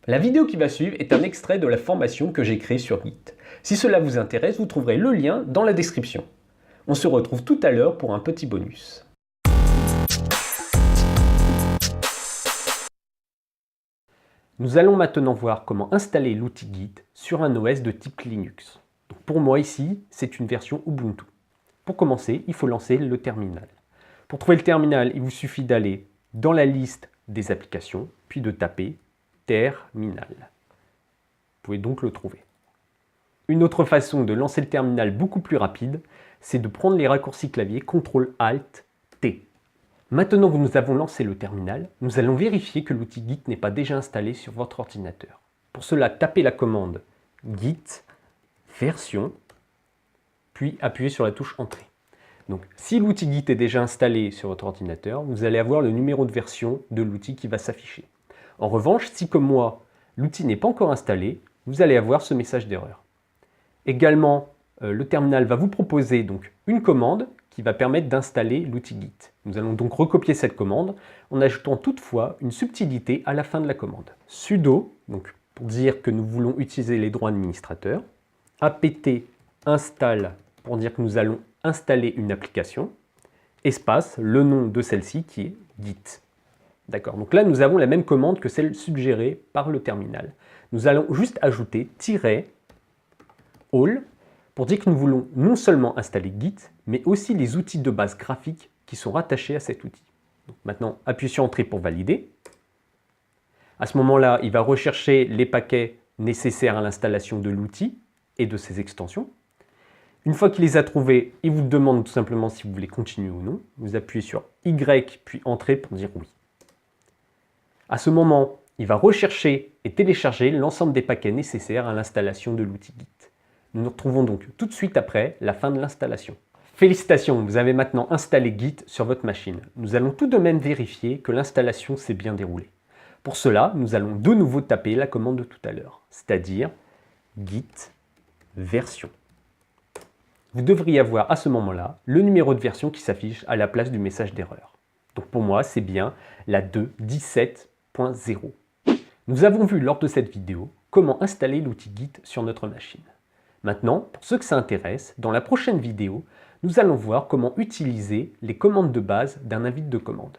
La vidéo qui va suivre est un extrait de la formation que j'ai créée sur Git. Si cela vous intéresse, vous trouverez le lien dans la description. On se retrouve tout à l'heure pour un petit bonus. Nous allons maintenant voir comment installer l'outil Git sur un OS de type Linux. Donc pour moi ici, c'est une version Ubuntu. Pour commencer, il faut lancer le terminal. Pour trouver le terminal, il vous suffit d'aller dans la liste des applications, puis de taper terminal. Vous pouvez donc le trouver. Une autre façon de lancer le terminal beaucoup plus rapide, c'est de prendre les raccourcis clavier CTRL-ALT-T. Maintenant que nous avons lancé le terminal, nous allons vérifier que l'outil Git n'est pas déjà installé sur votre ordinateur. Pour cela, tapez la commande Git version, puis appuyez sur la touche Entrée. Donc, si l'outil Git est déjà installé sur votre ordinateur, vous allez avoir le numéro de version de l'outil qui va s'afficher. En revanche, si comme moi, l'outil n'est pas encore installé, vous allez avoir ce message d'erreur. Également, le terminal va vous proposer donc une commande qui va permettre d'installer l'outil Git. Nous allons donc recopier cette commande en ajoutant toutefois une subtilité à la fin de la commande. Sudo, donc pour dire que nous voulons utiliser les droits administrateurs, apt install pour dire que nous allons installer une application, espace, le nom de celle-ci qui est Git. D'accord, donc là nous avons la même commande que celle suggérée par le terminal. Nous allons juste ajouter -all pour dire que nous voulons non seulement installer Git, mais aussi les outils de base graphique qui sont rattachés à cet outil. Donc maintenant, appuyez sur Entrée pour valider. À ce moment-là, il va rechercher les paquets nécessaires à l'installation de l'outil et de ses extensions. Une fois qu'il les a trouvés, il vous demande tout simplement si vous voulez continuer ou non. Vous appuyez sur Y puis Entrée pour dire oui. À ce moment, il va rechercher et télécharger l'ensemble des paquets nécessaires à l'installation de l'outil Git. Nous nous retrouvons donc tout de suite après la fin de l'installation. Félicitations, vous avez maintenant installé Git sur votre machine. Nous allons tout de même vérifier que l'installation s'est bien déroulée. Pour cela, nous allons de nouveau taper la commande de tout à l'heure, c'est-à-dire Git version. Vous devriez avoir à ce moment-là le numéro de version qui s'affiche à la place du message d'erreur. Donc pour moi, c'est bien la 2.17.0. Nous avons vu lors de cette vidéo comment installer l'outil Git sur notre machine. Maintenant, pour ceux que ça intéresse, dans la prochaine vidéo, nous allons voir comment utiliser les commandes de base d'un invite de commande.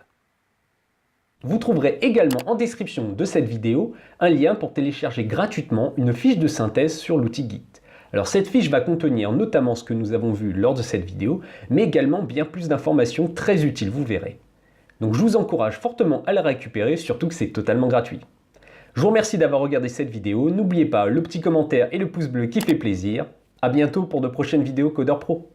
Vous trouverez également en description de cette vidéo un lien pour télécharger gratuitement une fiche de synthèse sur l'outil Git. Alors cette fiche va contenir notamment ce que nous avons vu lors de cette vidéo, mais également bien plus d'informations très utiles, vous verrez. Donc je vous encourage fortement à la récupérer, surtout que c'est totalement gratuit. Je vous remercie d'avoir regardé cette vidéo, n'oubliez pas le petit commentaire et le pouce bleu qui fait plaisir. A bientôt pour de prochaines vidéos Codeur Pro.